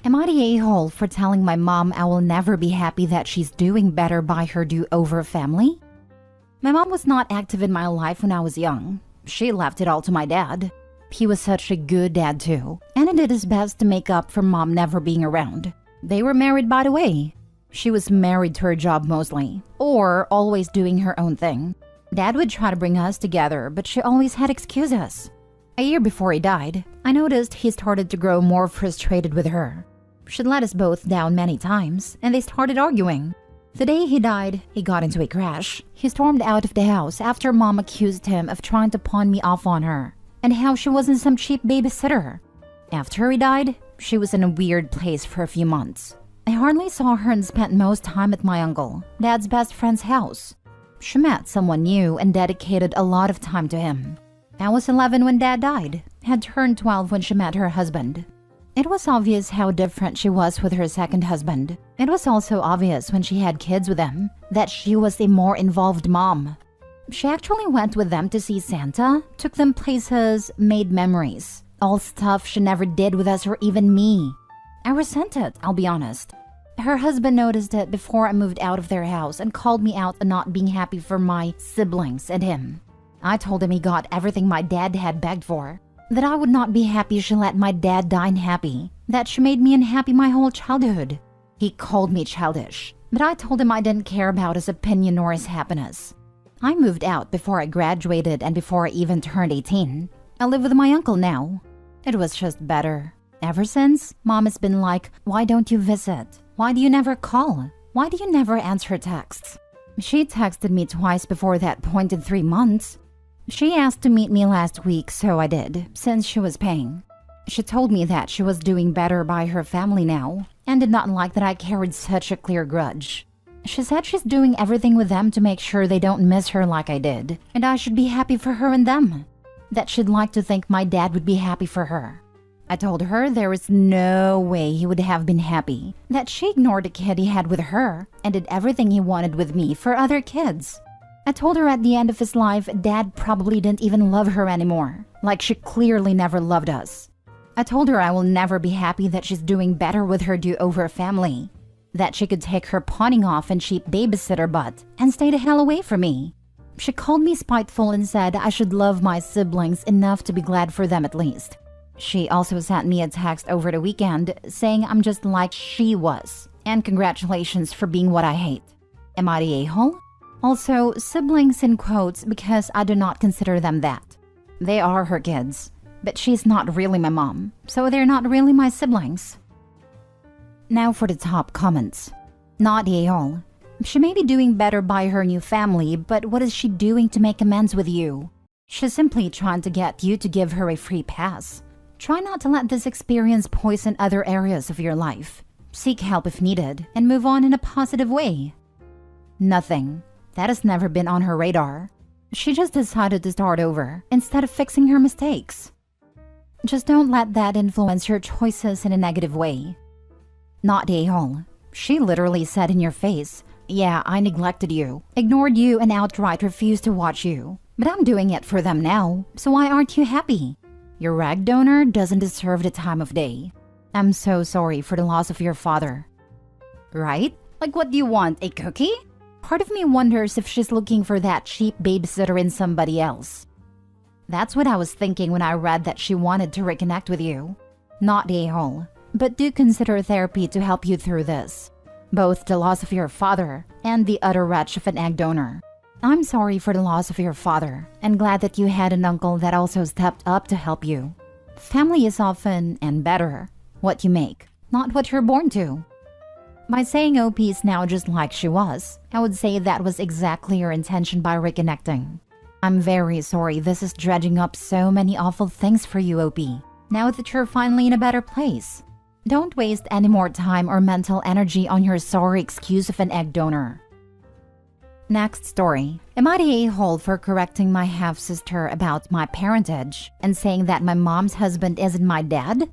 Am I the a-hole for telling my mom I will never be happy that she's doing better by her do-over family? My mom was not active in my life when I was young. She left it all to my dad. He was such a good dad too, and he did his best to make up for mom never being around. They were married, by the way. She was married to her job mostly, or always doing her own thing. Dad would try to bring us together, but she always had excuses. A year before he died, I noticed he started to grow more frustrated with her. She'd let us both down many times, and they started arguing. The day he died, he got into a crash. He stormed out of the house after mom accused him of trying to pawn me off on her, and how she wasn't some cheap babysitter. After he died, she was in a weird place for a few months. I hardly saw her and spent most time at my uncle, Dad's best friend's house. She met someone new and dedicated a lot of time to him. I was 11 when Dad died, had turned 12 when she met her husband. It was obvious how different she was with her second husband. It was also obvious when she had kids with him that she was a more involved mom. She actually went with them to see Santa, took them places, made memories. All stuff she never did with us or even me. I resent it, I'll be honest. Her husband noticed it before I moved out of their house and called me out on not being happy for my siblings and him. I told him he got everything my dad had begged for. That I would not be happy she let my dad die unhappy. That she made me unhappy my whole childhood. He called me childish, but I told him I didn't care about his opinion or his happiness. I moved out before I graduated and before I even turned 18. I live with my uncle now. It was just better. Ever since, Mom has been like, why don't you visit? Why do you never call? Why do you never answer texts? She texted me twice before that point in 3 months. She asked to meet me last week, so I did, since she was paying. She told me that she was doing better by her family now, and did not like that I carried such a clear grudge. She said she's doing everything with them to make sure they don't miss her like I did, and I should be happy for her and them. That she'd like to think my dad would be happy for her. I told her there was no way he would have been happy, that she ignored the kid he had with her, and did everything he wanted with me for other kids. I told her at the end of his life, Dad probably didn't even love her anymore, like she clearly never loved us. I told her I will never be happy that she's doing better with her do-over family, that she could take her pawning off and cheap babysitter butt and stay the hell away from me. She called me spiteful and said I should love my siblings enough to be glad for them at least. She also sent me a text over the weekend saying I'm just like she was, and congratulations for being what I hate. Am I the a-hole? Also, siblings in quotes because I do not consider them that. They are her kids, but she's not really my mom, so they're not really my siblings. Now for the top comments. Not the a-hole. She may be doing better by her new family, but what is she doing to make amends with you? She's simply trying to get you to give her a free pass. Try not to let this experience poison other areas of your life. Seek help if needed, and move on in a positive way. Nothing. That has never been on her radar. She just decided to start over, instead of fixing her mistakes. Just don't let that influence your choices in a negative way. Not the a-hole. She literally said in your face, yeah, I neglected you, ignored you, and outright refused to watch you. But I'm doing it for them now, so why aren't you happy? Your rag donor doesn't deserve the time of day. I'm so sorry for the loss of your father. Right? Like what do you want, a cookie? Part of me wonders if she's looking for that cheap babysitter in somebody else. That's what I was thinking when I read that she wanted to reconnect with you. Not the a-hole, but do consider therapy to help you through this. Both the loss of your father and the utter wretch of an egg donor. I'm sorry for the loss of your father, and glad that you had an uncle that also stepped up to help you. Family is often, and better, what you make, not what you're born to. By saying OP is now just like she was, I would say that was exactly your intention by reconnecting. I'm very sorry this is dredging up so many awful things for you, OP, now that you're finally in a better place. Don't waste any more time or mental energy on your sorry excuse of an egg donor. Next story. Am I the a-hole for correcting my half-sister about my parentage and saying that my mom's husband isn't my dad?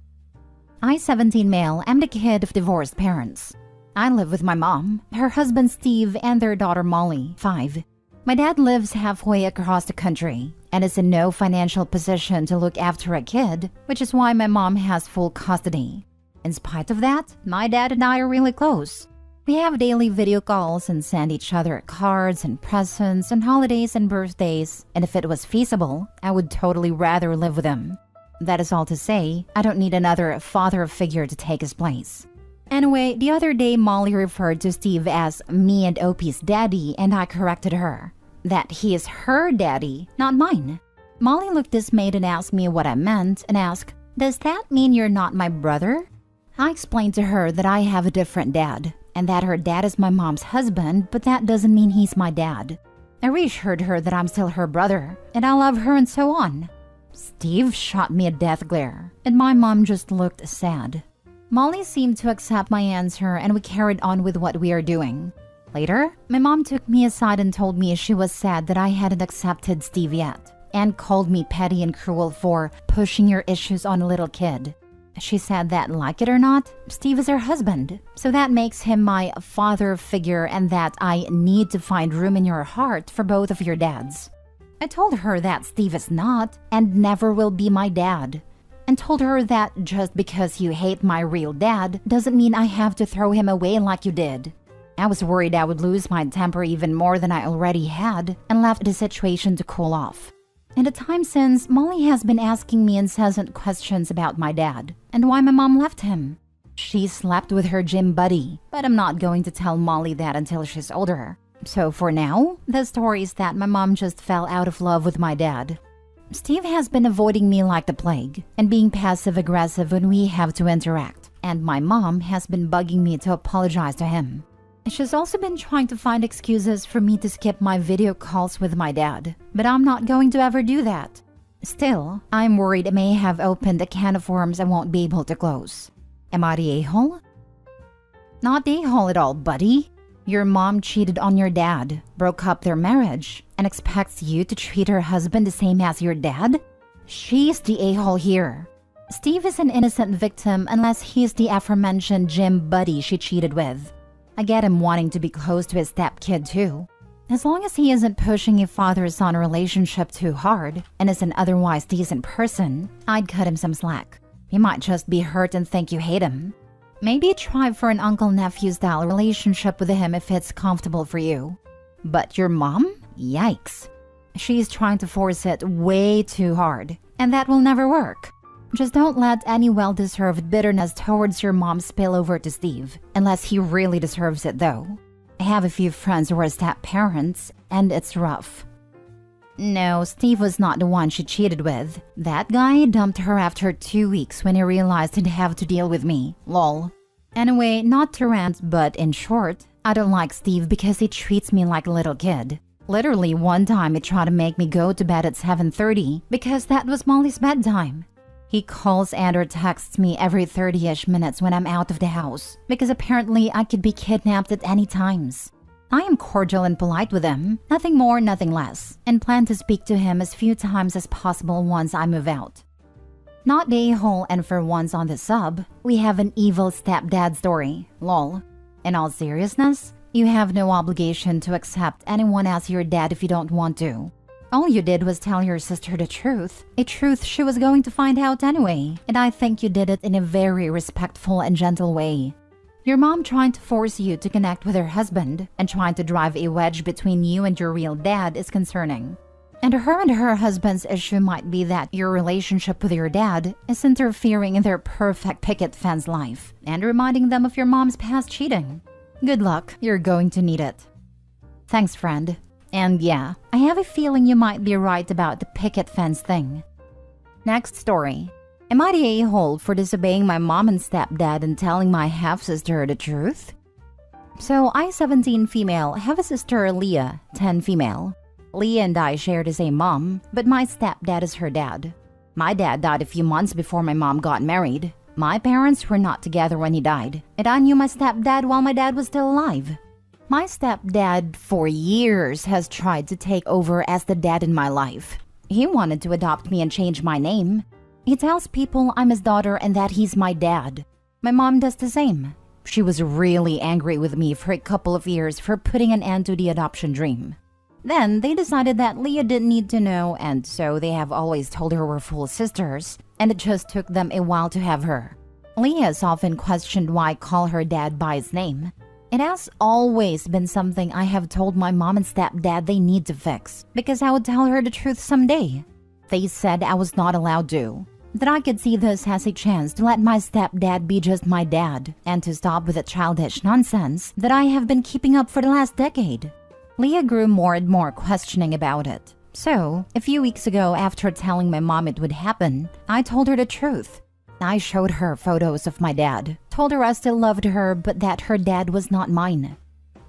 I, 17 male, am the kid of divorced parents. I live with my mom, her husband Steve, and their daughter Molly, 5. My dad lives halfway across the country and is in no financial position to look after a kid, which is why my mom has full custody. In spite of that, my dad and I are really close. We have daily video calls and send each other cards and presents on holidays and birthdays, and if it was feasible, I would totally rather live with him. That is all to say, I don't need another father figure to take his place. Anyway, the other day Molly referred to Steve as me and Opie's daddy, and I corrected her. That he is her daddy, not mine. Molly looked dismayed and asked me what I meant and asked, "Does that mean you're not my brother?" I explained to her that I have a different dad, and that her dad is my mom's husband, but that doesn't mean he's my dad. I reassured her that I'm still her brother, and I love her and so on. Steve shot me a death glare, and my mom just looked sad. Molly seemed to accept my answer, and we carried on with what we are doing. Later, my mom took me aside and told me she was sad that I hadn't accepted Steve yet, and called me petty and cruel for pushing your issues on a little kid. She said that, like it or not, Steve is her husband, so that makes him my father figure and that I need to find room in your heart for both of your dads. I told her that Steve is not and never will be my dad, and told her that just because you hate my real dad doesn't mean I have to throw him away like you did. I was worried I would lose my temper even more than I already had and left the situation to cool off. In the time since, Molly has been asking me incessant questions about my dad and why my mom left him. She slept with her gym buddy, but I'm not going to tell Molly that until she's older. So for now, the story is that my mom just fell out of love with my dad. Steve has been avoiding me like the plague and being passive-aggressive when we have to interact, and my mom has been bugging me to apologize to him. She's also been trying to find excuses for me to skip my video calls with my dad, but I'm not going to ever do that. Still, I'm worried it may have opened a can of worms I won't be able to close. Am I the a-hole? Not the a-hole at all, buddy. Your mom cheated on your dad, broke up their marriage, and expects you to treat her husband the same as your dad? She's the a-hole here. Steve is an innocent victim unless he's the aforementioned gym buddy she cheated with. I get him wanting to be close to his stepkid too. As long as he isn't pushing a father-son relationship too hard and is an otherwise decent person, I'd cut him some slack. He might just be hurt and think you hate him. Maybe try for an uncle-nephew style relationship with him if it's comfortable for you. But your mom? Yikes. She's trying to force it way too hard, and that will never work. Just don't let any well-deserved bitterness towards your mom spill over to Steve, unless he really deserves it though. I have a few friends who are step-parents, and it's rough. No, Steve was not the one she cheated with. That guy dumped her after 2 weeks when he realized he'd have to deal with me. Lol. Anyway, not to rant, but in short, I don't like Steve because he treats me like a little kid. Literally one time he tried to make me go to bed at 7:30 because that was Molly's bedtime. He calls and or texts me every 30-ish minutes when I'm out of the house because apparently I could be kidnapped at any times. I am cordial and polite with him, nothing more, nothing less, and plan to speak to him as few times as possible once I move out. Not the a-hole, and for once on the sub, we have an evil stepdad story, lol. In all seriousness, you have no obligation to accept anyone as your dad if you don't want to. All you did was tell your sister the truth, a truth she was going to find out anyway, and I think you did it in a very respectful and gentle way. Your mom trying to force you to connect with her husband and trying to drive a wedge between you and your real dad is concerning. And her husband's issue might be that your relationship with your dad is interfering in their perfect picket fence life and reminding them of your mom's past cheating. Good luck, you're going to need it. Thanks, friend. And yeah, I have a feeling you might be right about the picket fence thing. Next story. Am I the a-hole for disobeying my mom and stepdad and telling my half-sister the truth? So, I, 17 female, have a sister, Leah, 10 female. Leah and I share the same mom, but my stepdad is her dad. My dad died a few months before my mom got married. My parents were not together when he died, and I knew my stepdad while my dad was still alive. My stepdad, for years, has tried to take over as the dad in my life. He wanted to adopt me and change my name. He tells people I'm his daughter and that he's my dad. My mom does the same. She was really angry with me for a couple of years for putting an end to the adoption dream. Then they decided that Leah didn't need to know, and so they have always told her we're full sisters, and it just took them a while to have her. Leah is often questioned why I call her dad by his name. It has always been something I have told my mom and stepdad they need to fix, because I would tell her the truth someday. They said I was not allowed to, that I could see this as a chance to let my stepdad be just my dad, and to stop with the childish nonsense that I have been keeping up for the last decade. Leah grew more and more questioning about it. So, a few weeks ago, after telling my mom it would happen, I told her the truth. I showed her photos of my dad, told her I still loved her but that her dad was not mine.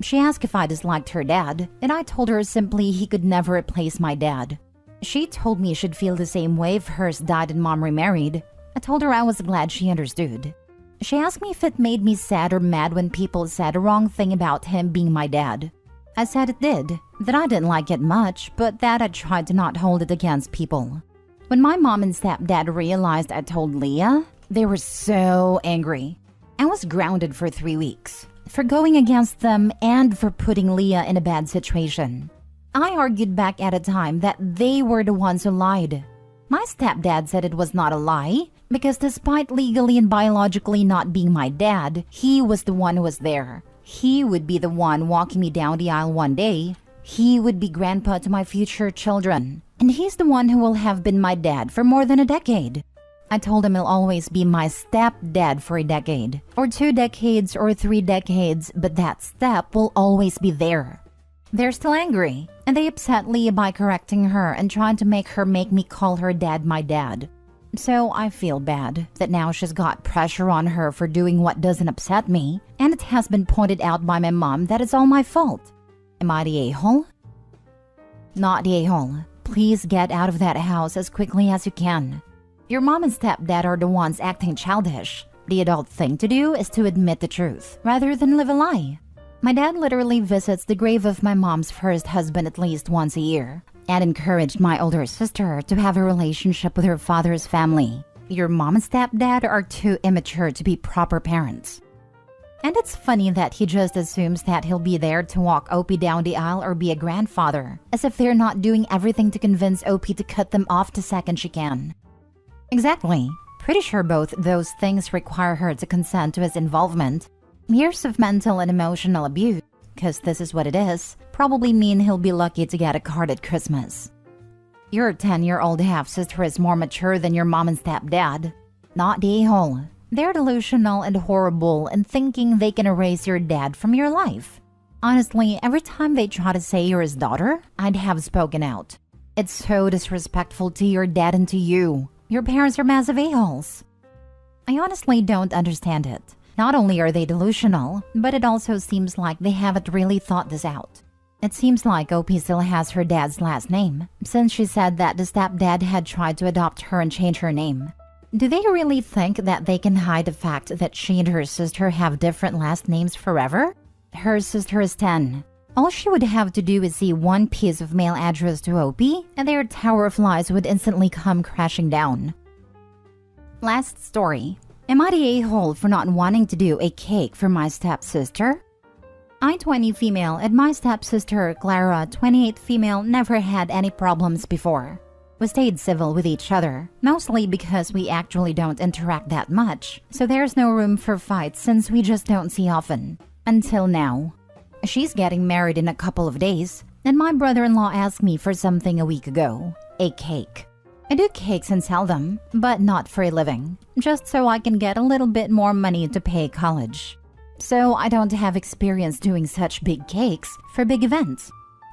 She asked if I disliked her dad, and I told her simply he could never replace my dad. She told me she'd feel the same way if hers died and mom remarried. I told her I was glad she understood. She asked me if it made me sad or mad when people said a wrong thing about him being my dad. I said it did, that I didn't like it much, but that I tried to not hold it against people. When my mom and stepdad realized I told Leah, they were so angry. I was grounded for 3 weeks, for going against them and for putting Leah in a bad situation. I argued back at a time that they were the ones who lied. My stepdad said it was not a lie, because despite legally and biologically not being my dad, he was the one who was there. He would be the one walking me down the aisle one day. He would be grandpa to my future children. And he's the one who will have been my dad for more than a decade. I told him he'll always be my stepdad for a decade, or 2 decades, or 3 decades, but that step will always be there. They're still angry, and they upset Leah by correcting her and trying to make her make me call her dad my dad. So I feel bad that now she's got pressure on her for doing what doesn't upset me, and it has been pointed out by my mom that it's all my fault. Am I the a-hole? Not the a-hole. Please get out of that house as quickly as you can. Your mom and stepdad are the ones acting childish. The adult thing to do is to admit the truth, rather than live a lie. My dad literally visits the grave of my mom's first husband at least once a year, and encouraged my older sister to have a relationship with her father's family. Your mom and stepdad are too immature to be proper parents. And it's funny that he just assumes that he'll be there to walk Opie down the aisle or be a grandfather, as if they're not doing everything to convince Opie to cut them off the second she can. Exactly. Pretty sure both those things require her to consent to his involvement. Years of mental and emotional abuse, because this is what it is, probably mean he'll be lucky to get a card at Christmas. Your 10-year-old half-sister is more mature than your mom and stepdad. Not the a-hole. They're delusional and horrible and thinking they can erase your dad from your life. Honestly, every time they try to say you're his daughter, I'd have spoken out. It's so disrespectful to your dad and to you. Your parents are massive a-holes. I honestly don't understand it. Not only are they delusional, but it also seems like they haven't really thought this out. It seems like Opie still has her dad's last name, since she said that the stepdad had tried to adopt her and change her name. Do they really think that they can hide the fact that she and her sister have different last names forever? Her sister is 10. All she would have to do is see one piece of mail address to Opie, and their tower of lies would instantly come crashing down. Last story. Am I the a-hole for not wanting to do a cake for my stepsister? I, 20 female, and my stepsister, Clara, 28 female, never had any problems before. We stayed civil with each other, mostly because we actually don't interact that much, so there's no room for fights since we just don't see often. Until now. She's getting married in a couple of days, and my brother-in-law asked me for something a week ago. A cake. I do cakes and sell them, but not for a living, just so I can get a little bit more money to pay college. So I don't have experience doing such big cakes for big events.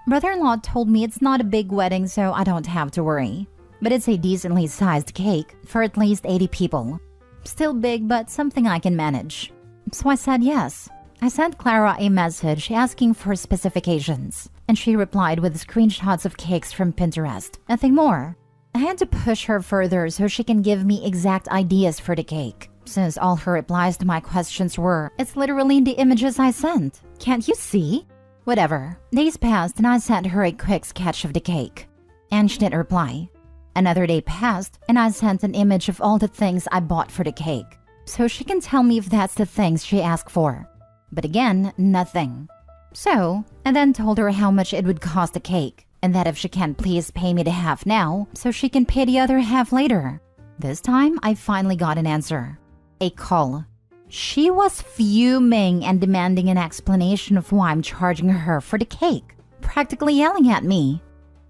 Brother-in-law told me it's not a big wedding, so I don't have to worry. But it's a decently sized cake for at least 80 people. Still big, but something I can manage. So I said yes. I sent Clara a message asking for specifications, and she replied with screenshots of cakes from Pinterest. Nothing more. I had to push her further so she can give me exact ideas for the cake, since all her replies to my questions were, "It's literally in the images I sent. Can't you see?" Whatever. Days passed and I sent her a quick sketch of the cake, and she didn't reply. Another day passed and I sent an image of all the things I bought for the cake, so she can tell me if that's the things she asked for. But again, nothing. So, I then told her how much it would cost a cake, and that if she can please pay me the half now, so she can pay the other half later. This time, I finally got an answer. a call. She was fuming and demanding an explanation of why I'm charging her for the cake, practically yelling at me.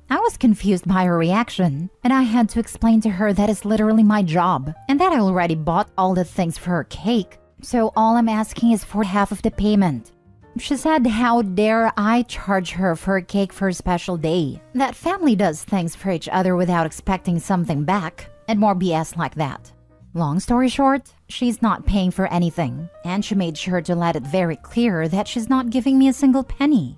I was confused by her reaction, and I had to explain to her that it's literally my job and that I already bought all the things for her cake, so all I'm asking is for half of the payment. She said, how dare I charge her for a cake for a special day? That family does things for each other without expecting something back, and more BS like that. Long story short, she's not paying for anything, and she made sure to let it very clear that she's not giving me a single penny.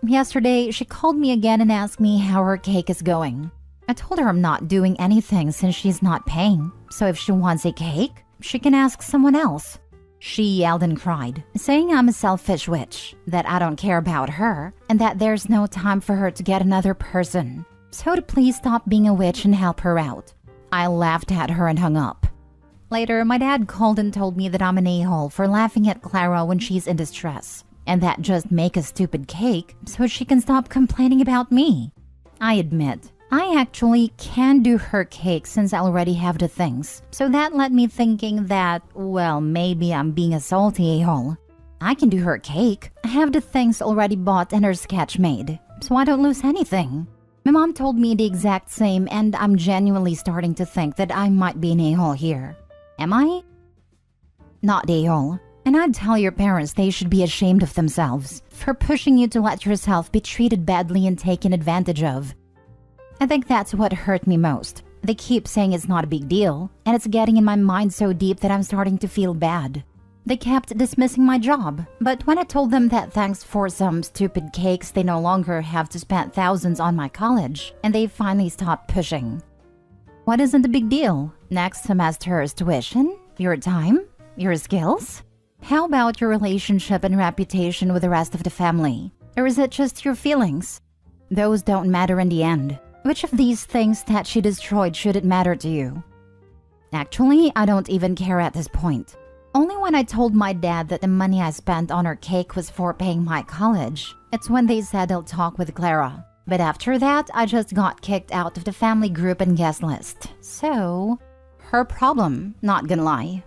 Yesterday, she called me again and asked me how her cake is going. I told her I'm not doing anything since she's not paying, so if she wants a cake, she can ask someone else. She yelled and cried, saying I'm a selfish witch, that I don't care about her, and that there's no time for her to get another person. So to please stop being a witch and help her out. I laughed at her and hung up. Later, my dad called and told me that I'm an a-hole for laughing at Clara when she's in distress, and that just make a stupid cake so she can stop complaining about me. I admit, I actually can do her cake since I already have the things, so that led me thinking that, well, maybe I'm being a salty a-hole. I can do her cake, I have the things already bought and her sketch made, so I don't lose anything. My mom told me the exact same, and I'm genuinely starting to think that I might be an a-hole here. Am I? Not a-hole. And I'd tell your parents they should be ashamed of themselves for pushing you to let yourself be treated badly and taken advantage of. I think that's what hurt me most. They keep saying it's not a big deal, and it's getting in my mind so deep that I'm starting to feel bad. They kept dismissing my job, but when I told them that thanks for some stupid cakes they no longer have to spend thousands on my college, and they finally stopped pushing. What isn't a big deal? Next semester's tuition? Your time? Your skills? How about your relationship and reputation with the rest of the family? Or is it just your feelings? Those don't matter in the end. Which of these things that she destroyed should it matter to you? Actually, I don't even care at this point. Only when I told my dad that the money I spent on her cake was for paying my college, it's when they said they'll talk with Clara. But after that, I just got kicked out of the family group and guest list. So, her problem, not gonna lie.